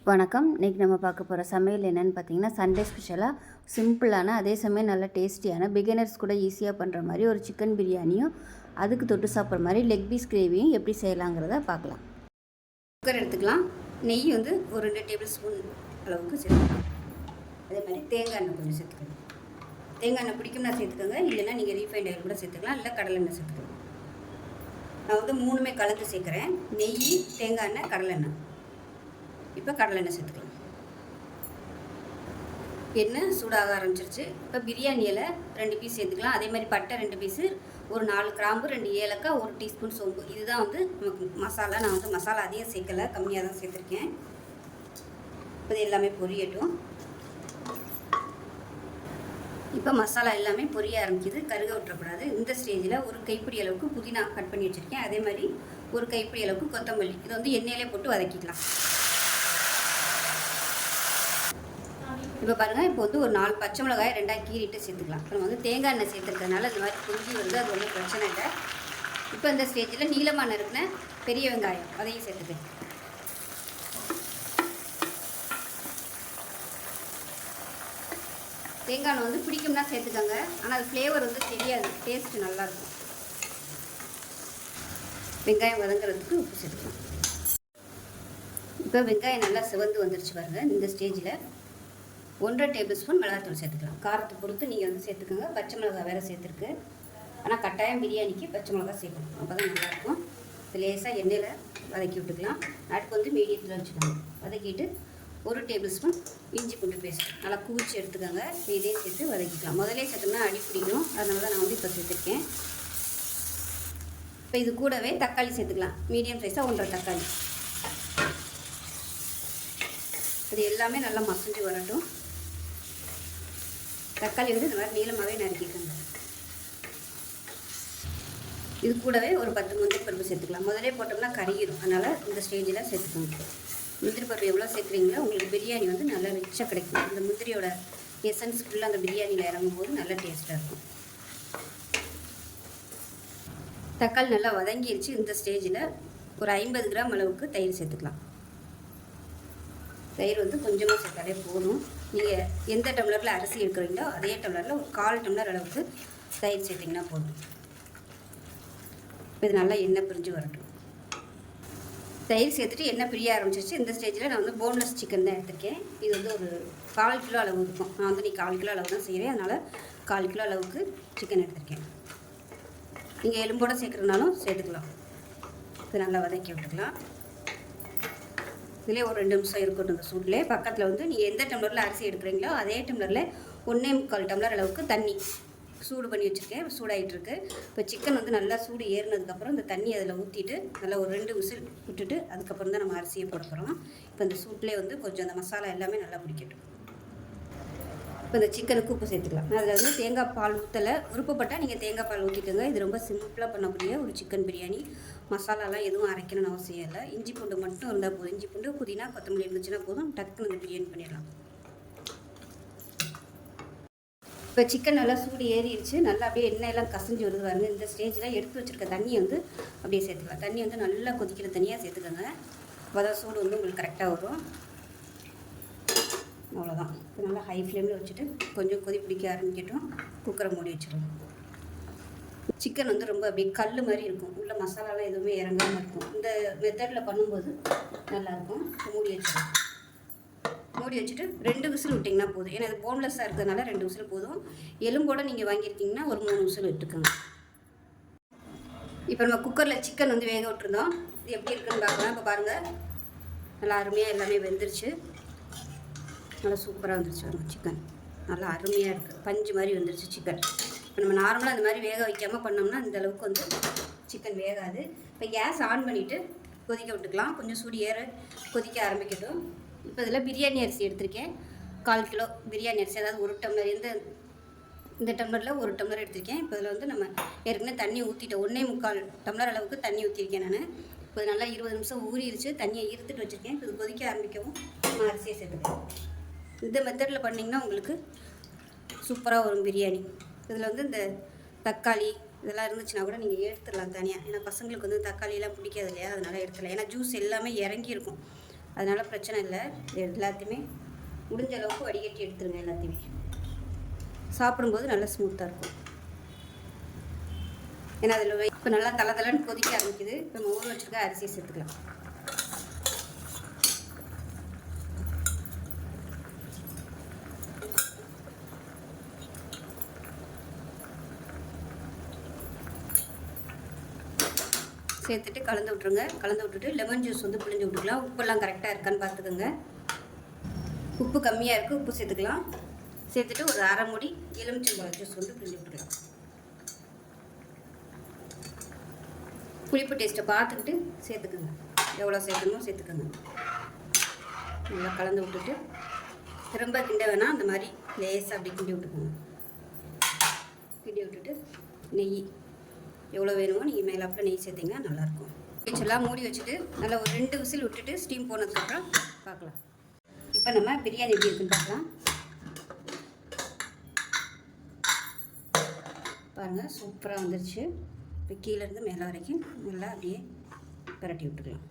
வணக்கம். இன்றைக்கி நம்ம பார்க்க போகிற சமையல் என்னென்னு பார்த்தீங்கன்னா, சண்டே ஸ்பெஷலாக சிம்பிளான அதே சமயம் நல்லா டேஸ்டியான பிகினர்ஸ் கூட ஈஸியாக பண்ணுற மாதிரி ஒரு சிக்கன் பிரியாணியும் அதுக்கு தொட்டு சாப்பிட்ற மாதிரி லெக் பீஸ் கிரேவியும் எப்படி செய்யலாங்கிறத பார்க்கலாம். குக்கர் எடுத்துக்கலாம். நெய் வந்து ஒரு 2 டேபிள் ஸ்பூன் அளவுக்கு சேர்த்துக்கலாம். அதே மாதிரி தேங்காய் எண்ணெய் கொஞ்சம் சேர்த்துக்கணும். தேங்காய் எண்ணெய் பிடிக்கும்னா சேர்த்துக்கோங்க, இல்லைன்னா நீங்கள் ரீஃபைண்ட் ஆயில் கூட சேர்த்துக்கலாம், இல்லை கடலெண்ணெய் சேர்த்துக்கலாம். நான் வந்து 3மே கலந்து சேர்க்குறேன். நெய், தேங்காய் எண்ணெய், கடலெண்ணெய். இப்போ கடலெண்ணெய் சேர்த்துக்கலாம். எண்ணெய் சூடாக ஆரம்பிச்சிருச்சு. இப்போ பிரியாணி இலை 2 பீஸ் சேர்த்துக்கலாம். அதே மாதிரி பட்டை 2 பீஸு, ஒரு 4 கிராம்பு, 2 ஏலக்காய், 1 டீஸ்பூன் சோம்பு. இதுதான் வந்து நமக்கு மசாலா. நான் வந்து மசாலா அதிகம் சேர்க்கலை, கம்மியாக தான் சேர்த்துருக்கேன். இது எல்லாமே பொரியட்டும். இப்போ மசாலா எல்லாமே பொரிய ஆரம்பிக்குது, கருக விட்டுறக்கூடாது. இந்த ஸ்டேஜில் ஒரு கைப்பிடி அளவுக்கு புதினா கட் பண்ணி வச்சுருக்கேன். அதே மாதிரி ஒரு கைப்பிடி அளவுக்கு கொத்தமல்லி. இதை வந்து எண்ணெயிலே போட்டு வதக்கிக்கலாம். இப்போ பாருங்கள், இப்போ வந்து ஒரு 4 பச்சை மிளகாய் 2ஆக கீறிட்டு சேர்த்துக்கலாம். நம்ம வந்து தேங்காய் எண்ணெய் சேர்த்துருக்கிறதுனால இந்த மாதிரி பொங்கி வருது, அது ஒன்றும் பிரச்சனை இல்லை. இப்போ இந்த ஸ்டேஜில் நீளமான இருக்கிற பெரிய வெங்காயம் அதையும் சேர்த்துக்கேன். தேங்காய் எண்ணெய் வந்து பிடிக்கும்னா சேர்த்துக்கோங்க, ஆனால் அது ஃப்ளேவர் வந்து தெரியாது, டேஸ்ட்டு நல்லாயிருக்கும். வெங்காயம் வதங்குறதுக்கு உப்பு சேர்த்துக்கலாம். இப்போ வெங்காயம் நல்லா சிவந்து வந்துருச்சு பாருங்கள். இந்த ஸ்டேஜில் 1.5 டேபிள் ஸ்பூன் மிளகாத்தூள் சேர்த்துக்கலாம். காரத்தை பொறுத்து நீங்கள் வந்து சேர்த்துக்கோங்க. பச்சை மிளகாய் வேறு சேர்த்துருக்கு, ஆனால் கட்டாயம் பிரியாணிக்கு பச்சை மிளகாய் சேர்க்கணும், அப்போ தான் நல்லாயிருக்கும். இது லேசாக எண்ணெயில் வதக்கி விட்டுக்கலாம். அடுப்பு வந்து மீடியத்தில் வச்சுக்கோங்க. வதக்கிட்டு 1 டேபிள் ஸ்பூன் இஞ்சி பூண்டு பேஸ்ட் நல்லா குவிச்சு எடுத்துக்கோங்க. இதையும் சேர்த்து வதக்கிக்கலாம். முதலே சேர்த்தோம்னா அடி பிடிக்கும், அதனால தான் நான் வந்து இப்போ சேர்த்துருக்கேன். இப்போ இது கூடவே தக்காளி சேர்த்துக்கலாம். மீடியம் சைஸாக 1.5 தக்காளி. இது எல்லாமே நல்லா மசிஞ்சு வரட்டும். தக்காளி வந்து இந்த மாதிரி நீளமாகவே நறுக்கிக்கோங்க. இது கூடவே ஒரு 10 முந்திரி பருப்பு சேர்த்துக்கலாம். முதலே போட்டோம்னா கருகிடும், அதனால் இந்த ஸ்டேஜில் சேர்த்துக்கோங்க. முந்திரி பருப்பு எவ்வளோ சேர்க்குறீங்களோ உங்களுக்கு பிரியாணி வந்து நல்லா ரிச்சாக கிடைக்கும். இந்த முந்திரியோட எசன்ஸ் ஃபுல்லாக அந்த பிரியாணியில் இறங்கும் போது நல்லா டேஸ்ட்டாக இருக்கும். தக்காளி நல்லா வதங்கிடுச்சு. இந்த ஸ்டேஜில் ஒரு 50 கிராம் அளவுக்கு தயிர் சேர்த்துக்கலாம். தயிர் வந்து கொஞ்சமாக சேர்த்தாலே போதும். நீங்கள் எந்த டம்ளரில் அரிசி எடுக்கிறீங்களோ அதே டம்ளரில் ஒரு 1/4 டம்ளர் அளவுக்கு தயிர் சேர்த்திங்கன்னா போதும். இது நல்லா எண்ணெய் பிரிஞ்சு வரட்டும். தயிர் சேர்த்துட்டு எண்ணெய் பிரிய ஆரம்பிச்சிச்சு. இந்த ஸ்டேஜில் நான் வந்து போன்லெஸ் சிக்கன் தான் எடுத்திருக்கேன். இது வந்து ஒரு 1/4 கிலோ அளவு இருக்கும். நான் வந்து 1/4 கிலோ அளவு தான் செய்கிறேன், அதனால் 1/4 கிலோ அளவுக்கு சிக்கன் எடுத்திருக்கேன். நீங்கள் எலும்போடு சேர்க்குறதுனாலும் சேர்த்துக்கலாம். இது நல்லா வதக்கி விட்டுக்கலாம். இதிலே ஒரு 2 நிமிஷம் இருக்கட்டும். இந்த சூட்லேயே பக்கத்தில் வந்து நீங்கள் எந்த டம்ளரில் அரிசி எடுக்கிறீங்களோ அதே டம்ளரில் 1.25 டம்ளர் அளவுக்கு தண்ணி சூடு பண்ணி வச்சுருக்கேன். சூடாகிட்டுருக்கு. இப்போ சிக்கன் வந்து நல்லா சூடு ஏறினதுக்கப்புறம் இந்த தண்ணி அதில் ஊற்றிட்டு நல்லா ஒரு 2 விசில் விட்டுட்டு அதுக்கப்புறம் தான் நம்ம அரிசியை போட போகிறோம். இப்போ இந்த சூட்லேயே வந்து கொஞ்சம் அந்த மசாலா எல்லாமே நல்லா பிடிக்கட்டும். இப்போ இந்த சிக்கனுக்கு உப்பு சேர்த்துக்கலாம். அதில் வந்து தேங்காய் பால் ஊற்றலை. விருப்பப்பட்டால் நீங்கள் தேங்காய் பால் ஊற்றிக்கோங்க. இது ரொம்ப சிம்பிளாக பண்ணக்கூடிய ஒரு சிக்கன் பிரியாணி. மசாலாலாம் எதுவும் அரைக்கணும்னு அவசியம் இல்லை. இஞ்சி பூண்டு மட்டும் இருந்தால் போதும். இஞ்சி பூண்டு, புதினா, கொத்தமல்லி இருந்துச்சுன்னா போதும். டக்குன்னு இந்த பிரியாணி பண்ணிடலாம். இப்போ சிக்கன் நல்லா சூடு ஏறிடுச்சு. நல்லா அப்படியே எண்ணெயெல்லாம் கசஞ்சி வருது பாருங்க. இந்த ஸ்டேஜில் எடுத்து வச்சுருக்க தண்ணியை வந்து அப்படியே சேர்த்துக்கலாம். தண்ணி வந்து நல்லா கொதிக்கிற தண்ணியாக சேர்த்துக்கோங்க. அப்போ தான் சூடு வந்து உங்களுக்கு கரெக்டாக வரும். அவ்வளோதான். இப்போ நல்லா ஹை ஃப்ளேமில் வச்சுட்டு கொஞ்சம் கொதி பிடிக்க ஆரம்பிக்கட்டும். குக்கரை மூடி வச்சிடலாம். சிக்கன் வந்து ரொம்ப அப்படியே கல் மாதிரி இருக்கும். உள்ள மசாலாலாம் எதுவுமே இறங்காமல் இருக்கும். இந்த மெத்தடில் பண்ணும்போது நல்லாயிருக்கும். மூடி வச்சிடலாம். மூடி வச்சுட்டு 2 விசில் விட்டிங்கன்னா போதும். ஏன்னா இது போன்லெஸ்ஸாக இருக்கிறதுனால 2 விசில் போதும். எலும்போடு நீங்கள் வாங்கியிருக்கீங்கன்னா ஒரு 3 விசில் விட்டுக்கோங்க. இப்போ நம்ம குக்கரில் சிக்கன் வந்து வேக விட்டுருந்தோம். இது எப்படி இருக்குன்னு பார்க்கலாம். இப்போ பாருங்கள், நல்லா அருமையாக எல்லாமே வெந்துருச்சு. நல்லா சூப்பராக வந்துருச்சு பாருங்கள். சிக்கன் நல்லா அருமையாக இருக்குது. பஞ்சு மாதிரி வந்துருச்சு சிக்கன். இப்போ நம்ம நார்மலாக அந்த மாதிரி வேக வைக்காமல் பண்ணோம்னா இந்த அளவுக்கு வந்து சிக்கன் வேகாது. இப்போ கேஸ் ஆன் பண்ணிவிட்டு கொதிக்க விட்டுக்கலாம். கொஞ்சம் சூடு ஏற கொதிக்க ஆரம்பிக்கட்டும். இப்போ இதில் பிரியாணி அரிசி எடுத்திருக்கேன். 1/4 கிலோ பிரியாணி அரிசி, அதாவது 1 டம்ளர். இந்த டம்ளரில் 1 டம்ளர் எடுத்திருக்கேன். இப்போ இதில் வந்து நம்ம ஏற்கனவே தண்ணி ஊற்றிட்டோம். 1.25 டம்ளர் அளவுக்கு தண்ணி ஊற்றிருக்கேன் நான். இப்போ நல்லா 20 நிமிஷம் ஊறிடுச்சு. தண்ணியை ஈர்த்துட்டு வச்சுருக்கேன். இப்போ இது கொதிக்க ஆரம்பிக்கவும் நம்ம அரிசியை சேர்த்துக்கேன். இந்த மெத்தடில் பண்ணிங்கன்னா உங்களுக்கு சூப்பராக வரும் பிரியாணி. இதில் வந்து இந்த தக்காளி இதெல்லாம் இருந்துச்சுன்னா கூட நீங்கள் எடுத்துடலாம் தனியாக. ஏன்னா பசங்களுக்கு வந்து தக்காளியெல்லாம் பிடிக்காது இல்லையா, அதனால் எடுத்துடலாம். ஏன்னா ஜூஸ் எல்லாமே இறங்கியிருக்கும். அதனால் பிரச்சனை இல்லை. எல்லாத்தையுமே முடிஞ்ச அளவுக்கு வடிகட்டி எடுத்துருங்க. எல்லாத்தையுமே சாப்பிடும்போது நல்லா ஸ்மூத்தாக இருக்கும். ஏன்னா அதில் இப்போ நல்லா தலை கொதிக்க ஆரம்பிக்குது. இப்போ நம்ம ஊற வச்சுருக்க அரிசியை சேர்த்துக்கலாம். சேர்த்துட்டு கலந்து விட்ருங்க. கலந்து விட்டுட்டு லெமன் ஜூஸ் வந்து புழிஞ்சு விட்டுக்கலாம். உப்பெல்லாம் கரெக்டாக இருக்கான்னு பார்த்துக்கோங்க. உப்பு கம்மியாக இருக்குது, உப்பு சேர்த்துக்கலாம். சேர்த்துட்டு ஒரு அரை மூடி எலுமிச்சம்பழம் ஜூஸ் வந்து புழிஞ்சு விட்டுக்கலாம். புளிப்பு டேஸ்ட்டை பார்த்துக்கிட்டு சேர்த்துக்கோங்க. எவ்வளோ சேர்க்கணுமோ சேர்த்துக்கோங்க. நல்லா கலந்து விட்டுட்டு ரொம்ப கிண்ட வேணால் அந்த மாதிரி லேசாக அப்படி கிண்டி விட்டுக்கோங்க. கிண்டி விட்டுட்டு நெய் எவ்வளோ வேணுமோ நீங்கள் மேலாப்பில் நெய் சேர்த்திங்கன்னா நல்லாயிருக்கும். வச்செல்லாம் மூடி வச்சுட்டு நல்லா ஒரு 2 விசில் விட்டுட்டு ஸ்டீம் போனதுக்கப்புறம் பார்க்கலாம். இப்போ நம்ம பிரியாணி எப்படி இருக்குன்னு பார்க்கலாம். பாருங்கள், சூப்பராக வந்துருச்சு. இப்போ கீழேருந்து மேலே வரைக்கும் நல்லா அப்படியே பரட்டி விட்டுக்கலாம்.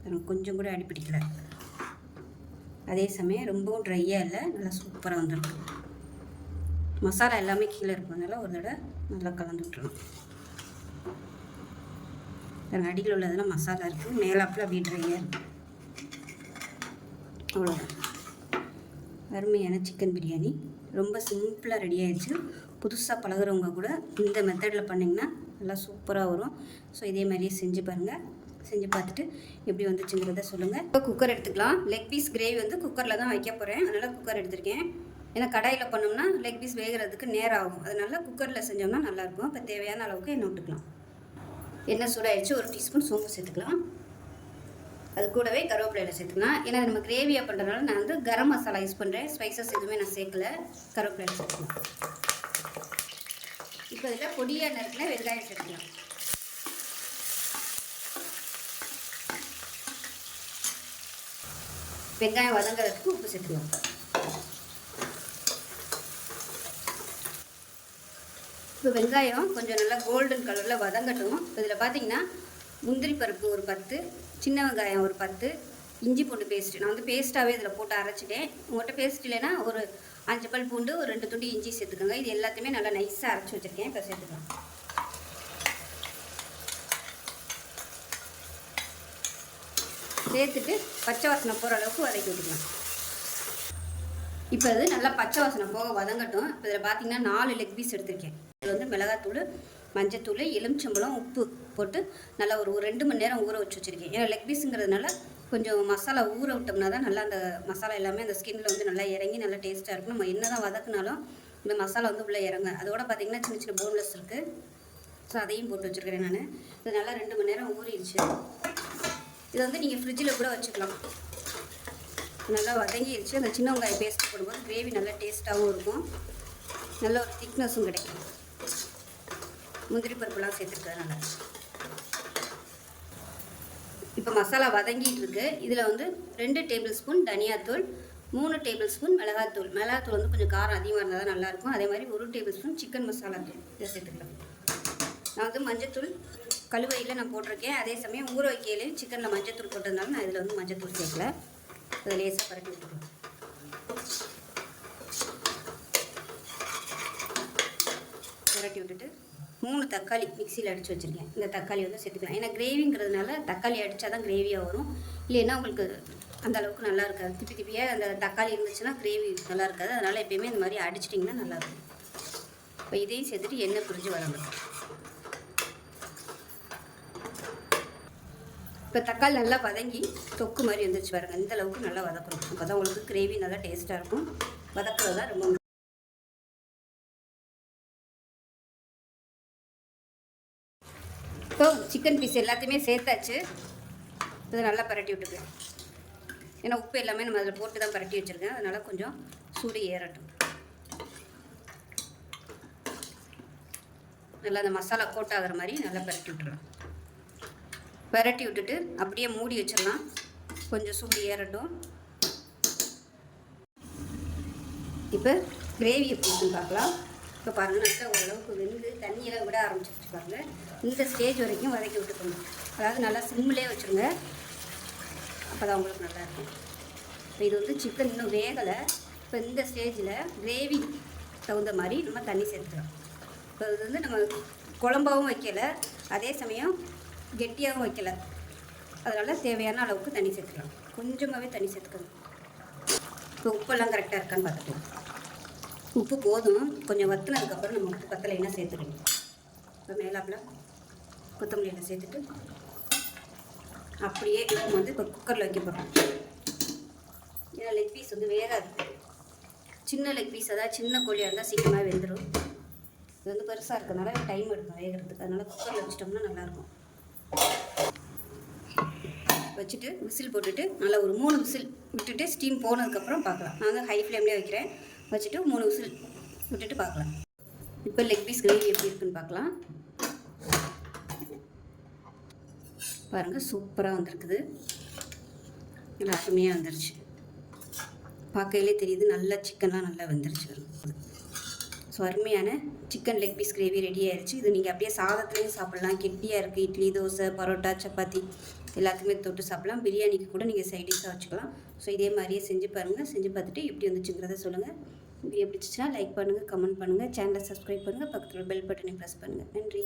பாருங்கள், கொஞ்சம் கூட அடி பிடிக்கல. அதே சமயம் ரொம்பவும் ட்ரையாக இல்லை, நல்லா சூப்பராக வந்துருக்கு. மசாலா எல்லாமே கீழே இருப்பதுனால ஒரு தடவை நல்லா கலந்து விட்டுருணும். பாருங்கள், அடியில் உள்ளதெல்லாம் மசாலா இருக்குது, மேலாப்பில் அப்படியே ட்ரையாக இருக்குது. அவ்வளோதான், அருமையான சிக்கன் பிரியாணி ரொம்ப சிம்பிளாக ரெடி ஆகிடுச்சு. புதுசாக பழகுறவங்க கூட இந்த மெத்தடில் பண்ணிங்கன்னா நல்லா சூப்பராக வரும். ஸோ இதே மாதிரியே செஞ்சு பாருங்கள். செஞ்சு பார்த்துட்டு எப்படி வந்துச்சுங்கிறத சொல்லுங்கள். இப்போ குக்கர் எடுத்துக்கலாம். லெக் பீஸ் கிரேவி வந்து குக்கரில் தான் வைக்க போகிறேன், அதனால் குக்கர் எடுத்திருக்கேன். ஏன்னா கடாயில் பண்ணோம்னா லெக் பீஸ் வேகிறதுக்கு நேரம் ஆகும். அதனால் குக்கரில் செஞ்சோம்னா நல்லாயிருக்கும். இப்போ தேவையான அளவுக்கு எண்ணெய் விட்டுக்கலாம். எண்ணெய் சூடாகிடுச்சு. 1 டீஸ்பூன் சோம்பு சேர்த்துக்கலாம். அது கூடவே கருவேப்பிலையில் சேர்த்துக்கலாம். ஏன்னா நம்ம கிரேவியாக பண்ணுறதுனால நான் வந்து கரம் மசாலா யூஸ் பண்ணுறேன். ஸ்பைசஸ் எதுவுமே நான் சேர்க்கல. கருவேப்பிலையில் சேர்த்துக்கலாம். இப்போ இதில் பொடியாக நறுக்கில் வெங்காயம் சேர்த்துக்கலாம். வெங்காயம் வதங்கிறதுக்கு உப்பு சேர்த்துக்கலாம். இப்போ வெங்காயம் கொஞ்சம் நல்லா கோல்டன் கலரில் வதங்கட்டும். இதில் பார்த்தீங்கன்னா முந்திரி பருப்பு ஒரு 10, சின்ன வெங்காயம் ஒரு 10, இஞ்சி பூண்டு பேஸ்ட்டு நான் வந்து பேஸ்ட்டாகவே இதில் போட்டு அரைச்சிட்டேன். உங்கள்கிட்ட பேஸ்ட் இல்லைன்னா ஒரு 5 பல் பூண்டு, ஒரு 2 துண்டு இஞ்சி சேர்த்துக்கோங்க. இது எல்லாத்தையுமே நல்லா நைஸாக அரைச்சி வச்சுருக்கேன். இப்போ சேர்த்துக்கலாம். சேர்த்துட்டு பச்சை வாசனை போகிற அளவுக்கு வதக்கி விட்டுக்கலாம். இப்போ அது நல்லா பச்சை வாசனை போக வதங்கட்டும். இப்போ இதில் பார்த்தீங்கன்னா 4 லெக் பீஸ் எடுத்திருக்கேன். இதில் வந்து மிளகாத்தூள், மஞ்சத்தூள், எலுமிச்சம்பழம், உப்பு போட்டு நல்லா ஒரு 2 மணி நேரம் ஊற வச்சு வச்சுருக்கேன். ஏன்னா லெக் பீஸுங்கிறதுனால கொஞ்சம் மசாலா ஊற விட்டோம்னா தான் நல்லா அந்த மசாலா எல்லாமே அந்த ஸ்கின்னில் வந்து நல்லா இறங்கி நல்லா டேஸ்ட்டாக இருக்கும். நம்ம என்ன தான் வதக்குனாலும் இந்த மசாலா வந்து உள்ளே இறங்க. அதோட பார்த்திங்கன்னா சின்ன சின்ன போன்லெஸ் இருக்குது. ஸோ அதையும் போட்டு வச்சுருக்கிறேன் நான். இது நல்லா 2 மணி நேரம் ஊறிடுச்சு. இதை வந்து நீங்கள் ஃப்ரிட்ஜில் கூட வச்சுக்கலாம். நல்லா வதங்கிடுச்சு. அந்த சின்ன வெங்காயம் பேஸ்ட் போடும்போது கிரேவி நல்லா டேஸ்ட்டாகவும் இருக்கும், நல்ல ஒரு திக்னஸும் கிடைக்கும். முந்திரி பருப்புலாம் சேர்த்துருக்கிறதுனால இப்போ மசாலா வதங்கிட்டு இருக்கு. இதில் வந்து 2 டேபிள் ஸ்பூன் தனியாத்தூள், 3 டேபிள் ஸ்பூன் மிளகாத்தூள். மிளகாத்தூள் வந்து கொஞ்சம் காரம் அதிகமாக இருந்தால் தான் நல்லாயிருக்கும். அதே மாதிரி 1 டேபிள் ஸ்பூன் சிக்கன் மசாலா தூள் இதை சேர்த்துக்கலாம். நான் வந்து மஞ்சத்தூள் கழுவையில் நான் போட்டிருக்கேன். அதே சமயம் ஊற வைக்கையிலையும் சிக்கனில் மஞ்சத்தூள் போட்டதுனால நான் இதில் வந்து மஞ்சத்தூள் சேர்க்கல. அதை லேசாக பரட்டி விட்டுக்கலாம். பரட்டி விட்டுட்டு 3 தக்காளி மிக்சியில் அடித்து வச்சுருக்கேன். இந்த தக்காளி வந்து சேர்த்துக்கலாம். ஏன்னா கிரேவிங்கிறதுனால தக்காளி அடித்தா தான் கிரேவியாக வரும். இல்லைன்னா உங்களுக்கு அந்த அளவுக்கு நல்லா இருக்காது. திப்பியாக அந்த தக்காளி இருந்துச்சுன்னா கிரேவி நல்லா இருக்காது. அதனால் எப்பயுமே இந்த மாதிரி அடிச்சிட்டிங்கன்னா நல்லாயிருக்கும். இப்போ இதையும் சேர்த்துட்டு எண்ணெய் பிரிஞ்சு வரணும். இப்போ தக்காளி நல்லா வதங்கி தொக்கு மாதிரி வந்துருச்சு பாருங்கள். இந்த அளவுக்கு நல்லா வதக்கணும். அப்போ தான் உங்களுக்கு கிரேவி நல்லா டேஸ்ட்டாக இருக்கும். வதக்குறது தான் ரொம்ப. இப்போ சிக்கன் பீஸ் எல்லாத்தையுமே சேர்த்தாச்சு. இதை நல்லா பரட்டி விட்டுக்கலாம். ஏன்னா உப்பு எல்லாமே நம்ம அதில் போட்டு தான் பரட்டி வச்சுருக்கேன். அதனால் கொஞ்சம் சூடு ஏறட்டும். நல்லா அந்த மசாலா கோட் ஆகிற மாதிரி நல்லா பரட்டி விட்டுடலாம். பரட்டி விட்டுட்டு அப்படியே மூடி வச்சிடலாம். கொஞ்சம் சூடு ஏறட்டும். இப்போ கிரேவி எப்படி இருக்குன்னு பார்க்கலாம். இப்போ பாருங்கள், நல்லா ஓரளவுக்கு வெந்து தண்ணியெல்லாம் விட ஆரம்பிச்சிருச்சு பாருங்கள். இந்த ஸ்டேஜ் வரைக்கும் வதக்கி விட்டுக்கணும். அதாவது நல்லா சிம்மிலே வச்சுருங்க. அப்போ தான் உங்களுக்கு நல்லாயிருக்கும். இப்போ இது வந்து சிக்கன் இன்னும் வேகலை. இப்போ இந்த ஸ்டேஜில் கிரேவி தகுந்த மாதிரி நம்ம தண்ணி சேர்த்துக்கலாம். இப்போ இது வந்து நம்ம குழம்பாகவும் வைக்கலை, அதே சமயம் கெட்டியாகவும் வைக்கலை, அதனால் தேவையான அளவுக்கு தண்ணி சேர்த்துக்கலாம். கொஞ்சமாகவே தண்ணி சேர்த்துக்கணும். இப்போ உப்பெல்லாம் கரெக்டாக இருக்கான்னு பார்த்துக்கலாம். உப்பு போதும். கொஞ்சம் வற்றினதுக்கப்புறம் நம்ம உப்பு பத்தலைன்னா சேர்த்துக்கணும். இப்போ மேலாப்பில் கொத்தமல்லியில் சேர்த்துட்டு அப்படியே நம்ம வந்து இப்போ குக்கரில் வைக்க போகிறோம். ஏன்னா லெக் பீஸ் வந்து வேகாது. சின்ன லெக் பீஸ், அதாவது சின்ன கோழியாக இருந்தால் சீக்கிரமாக வெந்துடும். இது வந்து பெருசாக இருக்கிறதுனால டைம் எடுக்கும் வேகிறதுக்கு. அதனால் குக்கரில் வச்சிட்டோம்னா நல்லாயிருக்கும். வச்சுட்டு விசில் போட்டுட்டு நல்லா ஒரு 3 விசில் விட்டுட்டு ஸ்டீம் போனதுக்கப்புறம் பார்க்கலாம். நான் வந்து ஹை ஃப்ளேம்லேயே வைக்கிறேன். வச்சுட்டு 3 விசில் விட்டுட்டு பார்க்கலாம். இப்போ லெக் பீஸ் கிரேவி எப்படி இருக்குன்னு பார்க்கலாம். பாருங்கள், சூப்பராக வந்திருக்குது. நல்லா அருமையாக வந்துருச்சு. பார்க்கையிலே தெரியுது நல்லா சிக்கன்லாம் நல்லா வெந்துருச்சு. ஸோ அருமையான chicken leg piece gravy ready ஆயிடுச்சு. இது நீங்கள் அப்படியே சாதத்துலேயும் சாப்பிட்லாம். கெட்டியாக இருக்குது. இட்லி, தோசை, பரோட்டா, சப்பாத்தி எல்லாத்துக்குமே தொட்டு சாப்பிட்லாம். பிரியாணிக்கு கூட நீங்கள் சைடிஷாக வச்சுக்கலாம். ஸோ இதே மாதிரியே செஞ்சு பாருங்கள். செஞ்சு பார்த்துட்டு எப்படி வந்துச்சுங்கிறத சொல்லுங்கள். வீடியோ பிடிச்சிச்சுன்னா லைக் பண்ணுங்கள், கமெண்ட் பண்ணுங்கள், சேனலை சப்ஸ்கிரைப் பண்ணுங்கள், பக்கத்தில் பெல் பட்டனை ப்ரெஸ் பண்ணுங்கள். நன்றி.